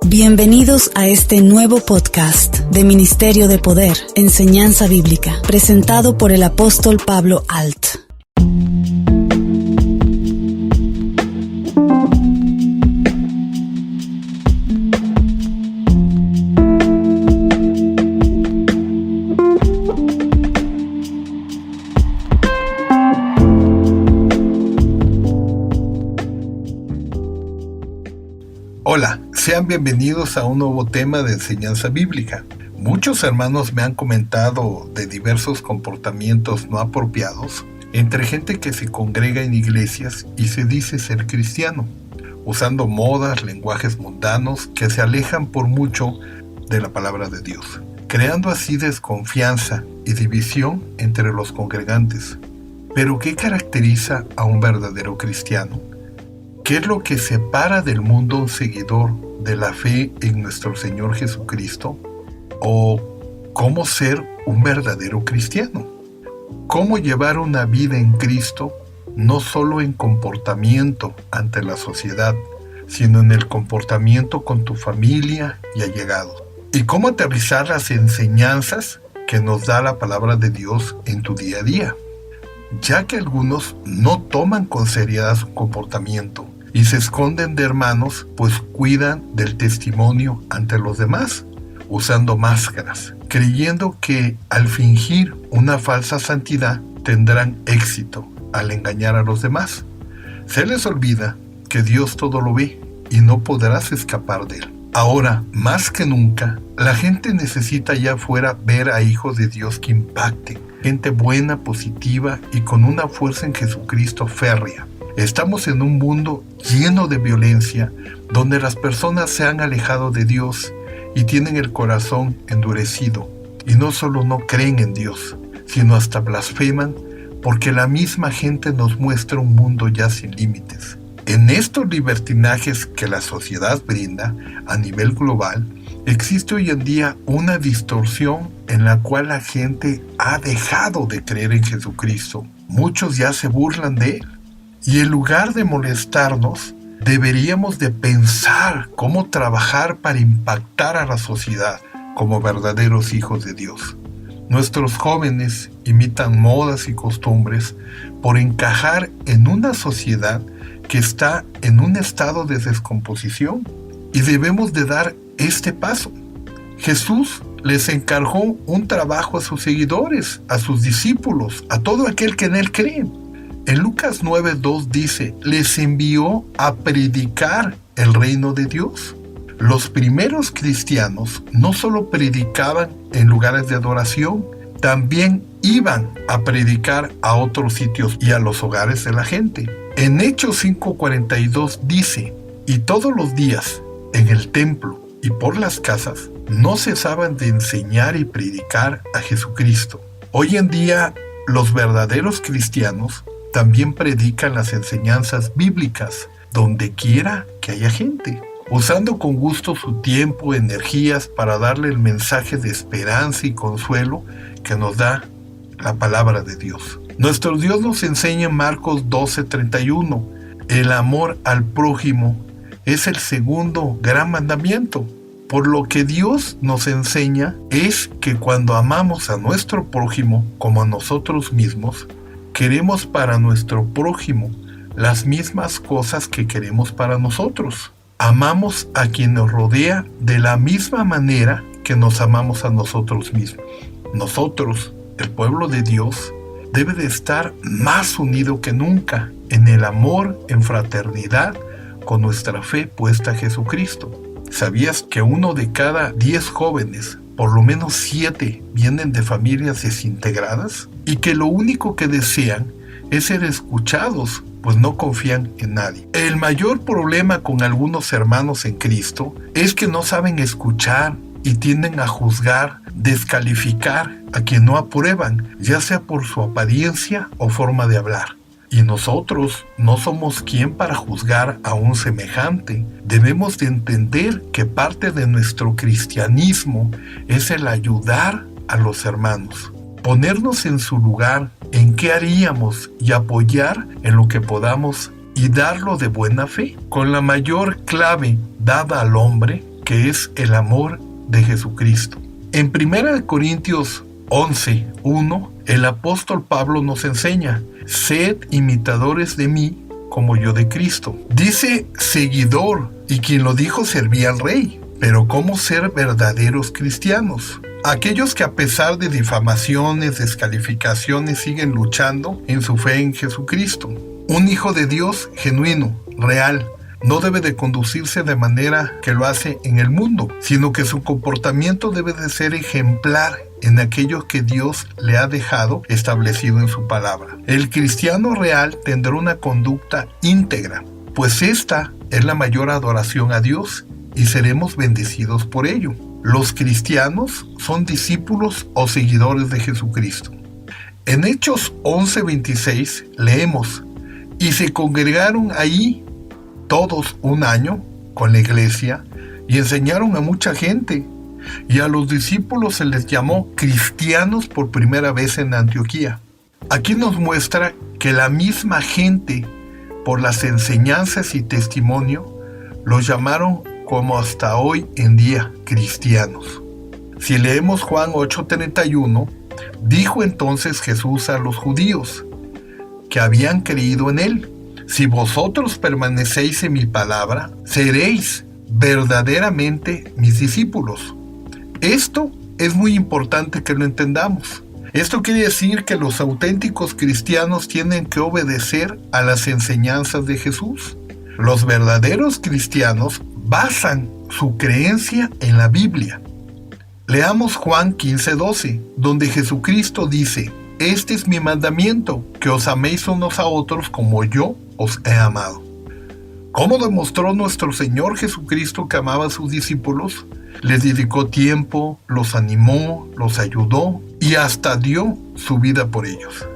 Bienvenidos a este nuevo podcast de Ministerio de Poder, Enseñanza Bíblica, presentado por el apóstol Pablo Alt. Hola, sean bienvenidos a un nuevo tema de enseñanza bíblica. Muchos hermanos me han comentado de diversos comportamientos no apropiados entre gente que se congrega en iglesias y se dice ser cristiano, usando modas, lenguajes mundanos que se alejan por mucho de la palabra de Dios, creando así desconfianza y división entre los congregantes. Pero ¿qué caracteriza a un verdadero cristiano? ¿Qué es lo que separa del mundo un seguidor de la fe en nuestro Señor Jesucristo? ¿O cómo ser un verdadero cristiano? ¿Cómo llevar una vida en Cristo, no solo en comportamiento ante la sociedad, sino en el comportamiento con tu familia y allegados? ¿Y cómo aterrizar las enseñanzas que nos da la palabra de Dios en tu día a día? Ya que algunos no toman con seriedad su comportamiento y se esconden de hermanos, pues cuidan del testimonio ante los demás, usando máscaras, creyendo que al fingir una falsa santidad tendrán éxito al engañar a los demás. Se les olvida que Dios todo lo ve y no podrás escapar de él. Ahora, más que nunca, la gente necesita allá afuera ver a hijos de Dios que impacten, gente buena, positiva y con una fuerza en Jesucristo férrea. Estamos en un mundo lleno de violencia, donde las personas se han alejado de Dios y tienen el corazón endurecido. Y no solo no creen en Dios, sino hasta blasfeman, porque la misma gente nos muestra un mundo ya sin límites. En estos libertinajes que la sociedad brinda a nivel global, existe hoy en día una distorsión en la cual la gente ha dejado de creer en Jesucristo. Muchos ya se burlan de él. Y en lugar de molestarnos, deberíamos de pensar cómo trabajar para impactar a la sociedad como verdaderos hijos de Dios. Nuestros jóvenes imitan modas y costumbres por encajar en una sociedad que está en un estado de descomposición y debemos de dar este paso. Jesús les encargó un trabajo a sus seguidores, a sus discípulos, a todo aquel que en él cree. En Lucas 9:2 dice, les envió a predicar el reino de Dios. Los primeros cristianos no solo predicaban en lugares de adoración, también iban a predicar a otros sitios y a los hogares de la gente. En Hechos 5:42 dice, y todos los días en el templo y por las casas no cesaban de enseñar y predicar a Jesucristo. Hoy en día los verdaderos cristianos también predican las enseñanzas bíblicas donde quiera que haya gente, usando con gusto su tiempo, energías para darle el mensaje de esperanza y consuelo que nos da la palabra de Dios. Nuestro Dios nos enseña en Marcos 12:31, el amor al prójimo es el segundo gran mandamiento. Por lo que Dios nos enseña es que cuando amamos a nuestro prójimo como a nosotros mismos, queremos para nuestro prójimo las mismas cosas que queremos para nosotros. Amamos a quien nos rodea de la misma manera que nos amamos a nosotros mismos. Nosotros, el pueblo de Dios, debe de estar más unido que nunca en el amor, en fraternidad, con nuestra fe puesta a Jesucristo. ¿Sabías que 1 de cada 10 jóvenes, por lo menos 7, vienen de familias desintegradas? Y que lo único que desean es ser escuchados, pues no confían en nadie. El mayor problema con algunos hermanos en Cristo es que no saben escuchar y tienden a juzgar, descalificar a quien no aprueban, ya sea por su apariencia o forma de hablar. Y nosotros no somos quien para juzgar a un semejante. Debemos de entender que parte de nuestro cristianismo es el ayudar a los hermanos, ponernos en su lugar, en qué haríamos y apoyar en lo que podamos y darlo de buena fe, con la mayor clave dada al hombre, que es el amor de Jesucristo. En 1 Corintios 11:1, el apóstol Pablo nos enseña: sed imitadores de mí como yo de Cristo. Dice seguidor, y quien lo dijo servía al rey. Pero ¿cómo ser verdaderos cristianos? Aquellos que a pesar de difamaciones, descalificaciones, siguen luchando en su fe en Jesucristo. Un hijo de Dios genuino, real, no debe de conducirse de manera que lo hace en el mundo, sino que su comportamiento debe de ser ejemplar en aquello que Dios le ha dejado establecido en su palabra. El cristiano real tendrá una conducta íntegra, pues esta es la mayor adoración a Dios y seremos bendecidos por ello. Los cristianos son discípulos o seguidores de Jesucristo. En Hechos 11:26 leemos: y se congregaron ahí todos un año con la iglesia y enseñaron a mucha gente, y a los discípulos se les llamó cristianos por primera vez en Antioquía. Aquí nos muestra que la misma gente, por las enseñanzas y testimonio, los llamaron como hasta hoy en día cristianos. Si leemos Juan 8:31, dijo entonces Jesús a los judíos que habían creído en él: si vosotros permanecéis en mi palabra, seréis verdaderamente mis discípulos. Esto es muy importante que lo entendamos. Esto quiere decir que los auténticos cristianos tienen que obedecer a las enseñanzas de Jesús. Los verdaderos cristianos basan su creencia en la Biblia. Leamos Juan 15:12, donde Jesucristo dice: este es mi mandamiento, que os améis unos a otros como yo os he amado. ¿Cómo demostró nuestro Señor Jesucristo que amaba a sus discípulos? Les dedicó tiempo, los animó, los ayudó y hasta dio su vida por ellos.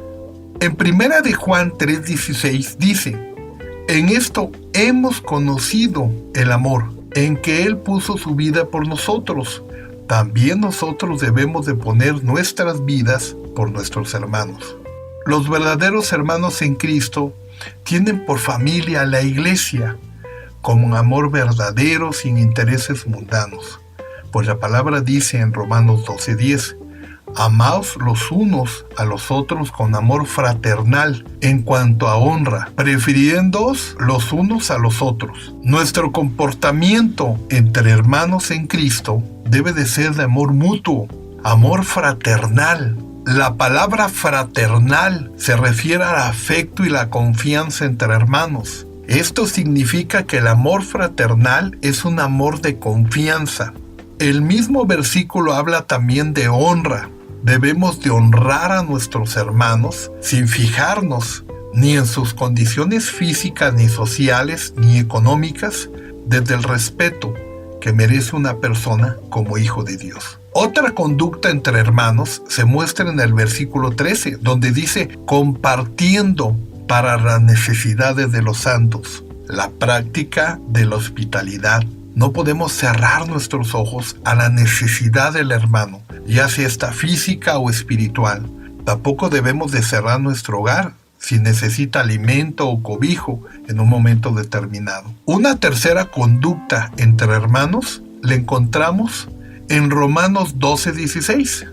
En 1 de Juan 3:16 dice: en esto hemos conocido el amor, en que Él puso su vida por nosotros. También nosotros debemos de poner nuestras vidas por nuestros hermanos. Los verdaderos hermanos en Cristo tienen por familia a la iglesia, con un amor verdadero sin intereses mundanos. Pues la palabra dice en Romanos 12:10: amaos los unos a los otros con amor fraternal en cuanto a honra, prefiriéndoos los unos a los otros. Nuestro comportamiento entre hermanos en Cristo debe de ser de amor mutuo, amor fraternal. La palabra fraternal se refiere al afecto y la confianza entre hermanos. Esto significa que el amor fraternal es un amor de confianza. El mismo versículo habla también de honra. Debemos de honrar a nuestros hermanos sin fijarnos ni en sus condiciones físicas, ni sociales, ni económicas, desde el respeto que merece una persona como hijo de Dios. Otra conducta entre hermanos se muestra en el versículo 13, donde dice: compartiendo para las necesidades de los santos. La práctica de la hospitalidad. No podemos cerrar nuestros ojos a la necesidad del hermano, ya sea esta física o espiritual. Tampoco debemos de cerrar nuestro hogar si necesita alimento o cobijo en un momento determinado. Una tercera conducta entre hermanos la encontramos en Romanos 12:16.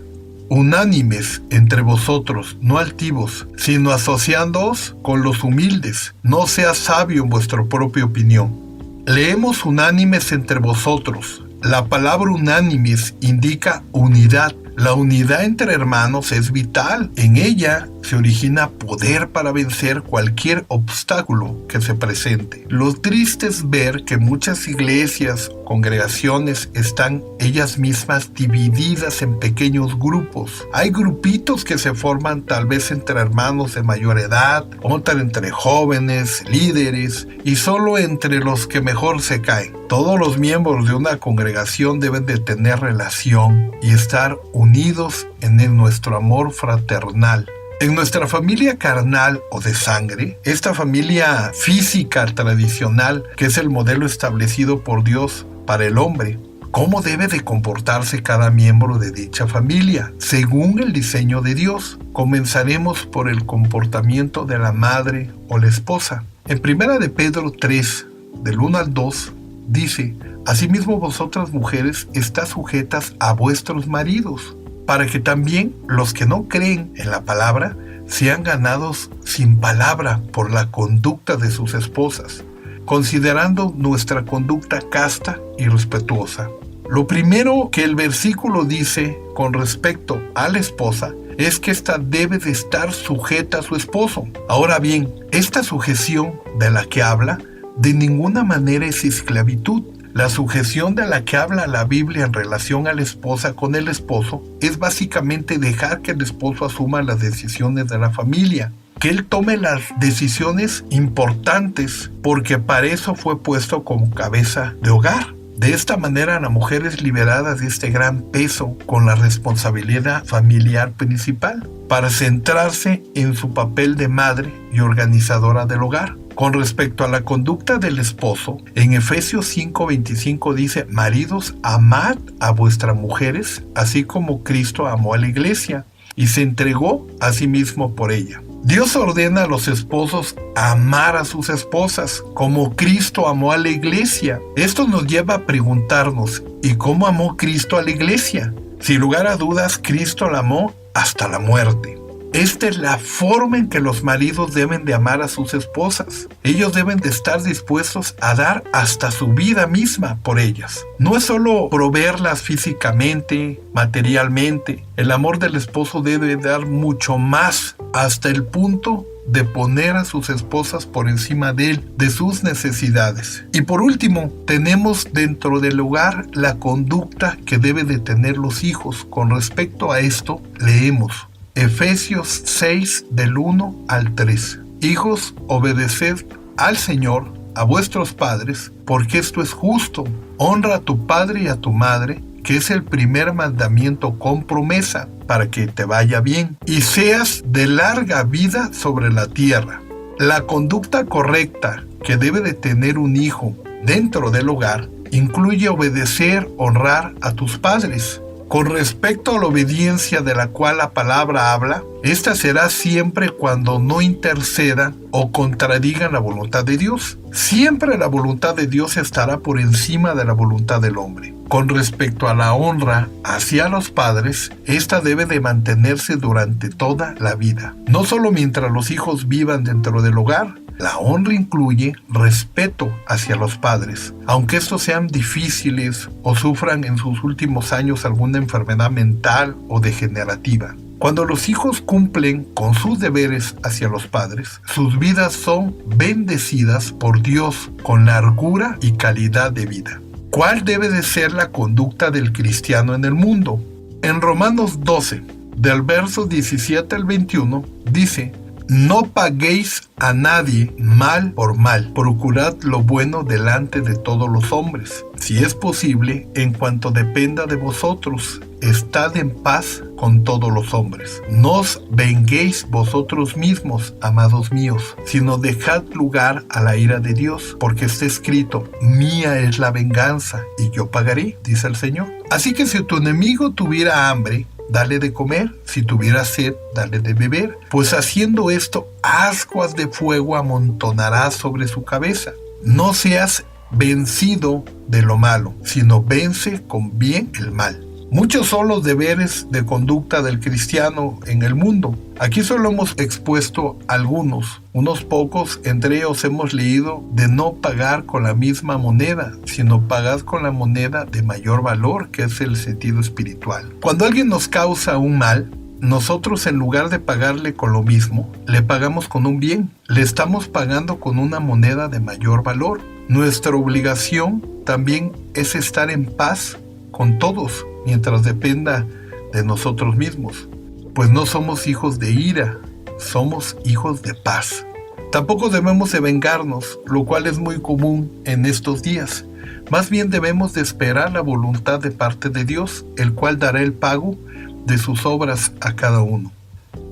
Unánimes entre vosotros, no altivos, sino asociándoos con los humildes. No seas sabio en vuestra propia opinión. Leemos unánimes entre vosotros. La palabra unánimes indica unidad. La unidad entre hermanos es vital. En ella se origina poder para vencer cualquier obstáculo que se presente. Lo triste es ver que muchas iglesias, congregaciones, están ellas mismas divididas en pequeños grupos. Hay grupitos que se forman tal vez entre hermanos de mayor edad, otros entre jóvenes, líderes, y solo entre los que mejor se caen. Todos los miembros de una congregación deben de tener relación y estar unidos en nuestro amor fraternal. En nuestra familia carnal o de sangre, esta familia física tradicional, que es el modelo establecido por Dios para el hombre, ¿cómo debe de comportarse cada miembro de dicha familia? Según el diseño de Dios, comenzaremos por el comportamiento de la madre o la esposa. En 1 de Pedro 3, del 1 al 2, dice: asimismo vosotras mujeres estás sujetas a vuestros maridos, para que también los que no creen en la palabra sean ganados sin palabra por la conducta de sus esposas, considerando nuestra conducta casta y respetuosa. Lo primero que el versículo dice con respecto a la esposa es que ésta debe de estar sujeta a su esposo. Ahora bien, esta sujeción de la que habla de ninguna manera es esclavitud. La sujeción de la que habla la Biblia en relación a la esposa con el esposo es básicamente dejar que el esposo asuma las decisiones de la familia, que él tome las decisiones importantes, porque para eso fue puesto como cabeza de hogar. De esta manera la mujer es liberada de este gran peso con la responsabilidad familiar principal, para centrarse en su papel de madre y organizadora del hogar. Con respecto a la conducta del esposo, en Efesios 5:25 dice: maridos, amad a vuestras mujeres, así como Cristo amó a la iglesia y se entregó a sí mismo por ella. Dios ordena a los esposos a amar a sus esposas, como Cristo amó a la iglesia. Esto nos lleva a preguntarnos: ¿y cómo amó Cristo a la iglesia? Sin lugar a dudas, Cristo la amó hasta la muerte. Esta es la forma en que los maridos deben de amar a sus esposas. Ellos deben de estar dispuestos a dar hasta su vida misma por ellas. No es solo proveerlas físicamente, materialmente. El amor del esposo debe dar mucho más, hasta el punto de poner a sus esposas por encima de él, de sus necesidades. Y por último, tenemos dentro del hogar la conducta que deben de tener los hijos. Con respecto a esto, leemos Efesios 6 del 1 al 3. Hijos, obedeced al Señor, a vuestros padres, porque esto es justo. Honra a tu padre y a tu madre, que es el primer mandamiento con promesa, para que te vaya bien y seas de larga vida sobre la tierra. La conducta correcta que debe de tener un hijo dentro del hogar incluye obedecer, honrar a tus padres. Con respecto a la obediencia de la cual la palabra habla, esta será siempre cuando no intercedan o contradigan la voluntad de Dios. Siempre la voluntad de Dios estará por encima de la voluntad del hombre. Con respecto a la honra hacia los padres, esta debe de mantenerse durante toda la vida, no solo mientras los hijos vivan dentro del hogar. La honra incluye respeto hacia los padres, aunque estos sean difíciles o sufran en sus últimos años alguna enfermedad mental o degenerativa. Cuando los hijos cumplen con sus deberes hacia los padres, sus vidas son bendecidas por Dios con largura y calidad de vida. ¿Cuál debe de ser la conducta del cristiano en el mundo? En Romanos 12, del verso 17 al 21, dice: no paguéis a nadie mal por mal, procurad lo bueno delante de todos los hombres. Si es posible, en cuanto dependa de vosotros, estad en paz con todos los hombres. No os venguéis vosotros mismos, amados míos, sino dejad lugar a la ira de Dios, porque está escrito: mía es la venganza, y yo pagaré, dice el Señor. Así que si tu enemigo tuviera hambre, dale de comer; si tuviera sed, dale de beber, pues haciendo esto, ascuas de fuego amontonarás sobre su cabeza. No seas vencido de lo malo, sino vence con bien el mal. Muchos son los deberes de conducta del cristiano en el mundo. Aquí solo hemos expuesto algunos, unos pocos. Entre ellos hemos leído de no pagar con la misma moneda, sino pagar con la moneda de mayor valor, que es el sentido espiritual. Cuando alguien nos causa un mal, nosotros, en lugar de pagarle con lo mismo, le pagamos con un bien. Le estamos pagando con una moneda de mayor valor. Nuestra obligación también es estar en paz con todos, mientras dependa de nosotros mismos, pues no somos hijos de ira, somos hijos de paz. Tampoco debemos de vengarnos, lo cual es muy común en estos días. Más bien debemos de esperar la voluntad de parte de Dios, el cual dará el pago de sus obras a cada uno.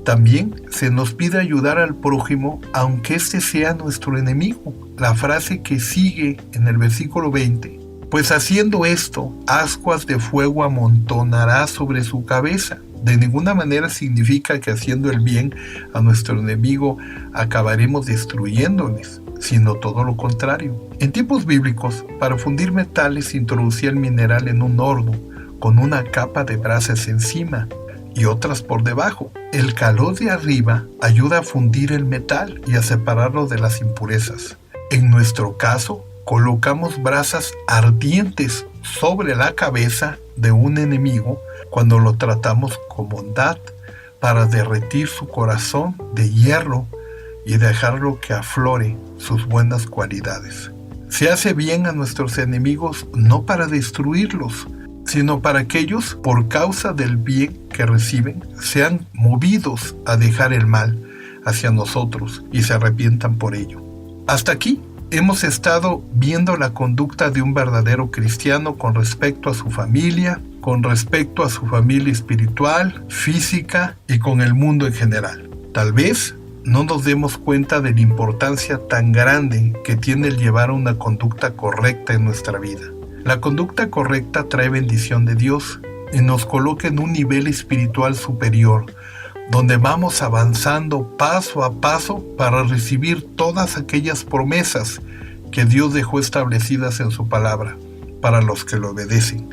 También se nos pide ayudar al prójimo, aunque éste sea nuestro enemigo. La frase que sigue en el versículo 20: pues haciendo esto, ascuas de fuego amontonará sobre su cabeza. De ninguna manera significa que haciendo el bien a nuestro enemigo acabaremos destruyéndoles. sino todo lo contrario. En tiempos bíblicos, para fundir metales se introducía el mineral en un horno con una capa de brasas encima y otras por debajo. El calor de arriba ayuda a fundir el metal y a separarlo de las impurezas. En nuestro caso, colocamos brasas ardientes sobre la cabeza de un enemigo cuando lo tratamos con bondad para derretir su corazón de hierro y dejarlo que aflore sus buenas cualidades. Se hace bien a nuestros enemigos no para destruirlos, sino para que ellos, por causa del bien que reciben, sean movidos a dejar el mal hacia nosotros y se arrepientan por ello. Hasta aquí hemos estado viendo la conducta de un verdadero cristiano con respecto a su familia, con respecto a su familia espiritual, física y con el mundo en general. Tal vez no nos demos cuenta de la importancia tan grande que tiene el llevar una conducta correcta en nuestra vida. La conducta correcta trae bendición de Dios y nos coloca en un nivel espiritual superior, donde vamos avanzando paso a paso para recibir todas aquellas promesas que Dios dejó establecidas en su palabra para los que lo obedecen.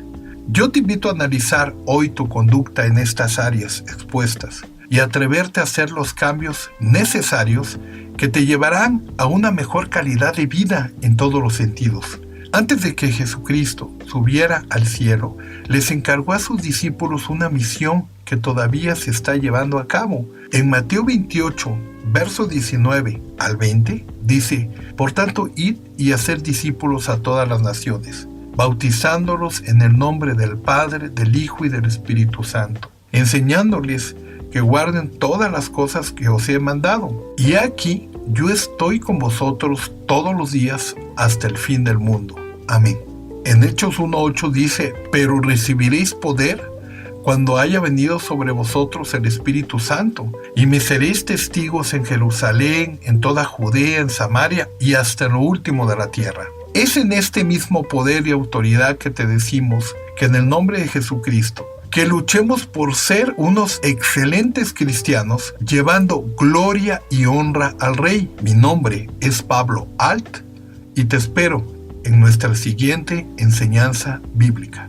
Yo te invito a analizar hoy tu conducta en estas áreas expuestas y atreverte a hacer los cambios necesarios que te llevarán a una mejor calidad de vida en todos los sentidos. Antes de que Jesucristo subiera al cielo, les encargó a sus discípulos una misión que todavía se está llevando a cabo. En Mateo 28, verso 19 al 20, dice: Por tanto, id y haced discípulos a todas las naciones, bautizándolos en el nombre del Padre, del Hijo y del Espíritu Santo, enseñándoles que guarden todas las cosas que os he mandado. Y aquí yo estoy con vosotros todos los días hasta el fin del mundo. Amén. En Hechos 1:8 dice: Pero recibiréis poder cuando haya venido sobre vosotros el Espíritu Santo, y me seréis testigos en Jerusalén, en toda Judea, en Samaria y hasta lo último de la tierra. Es en este mismo poder y autoridad que te decimos que en el nombre de Jesucristo, que luchemos por ser unos excelentes cristianos, llevando gloria y honra al Rey. Mi nombre es Pablo Alt y te espero en nuestra siguiente enseñanza bíblica.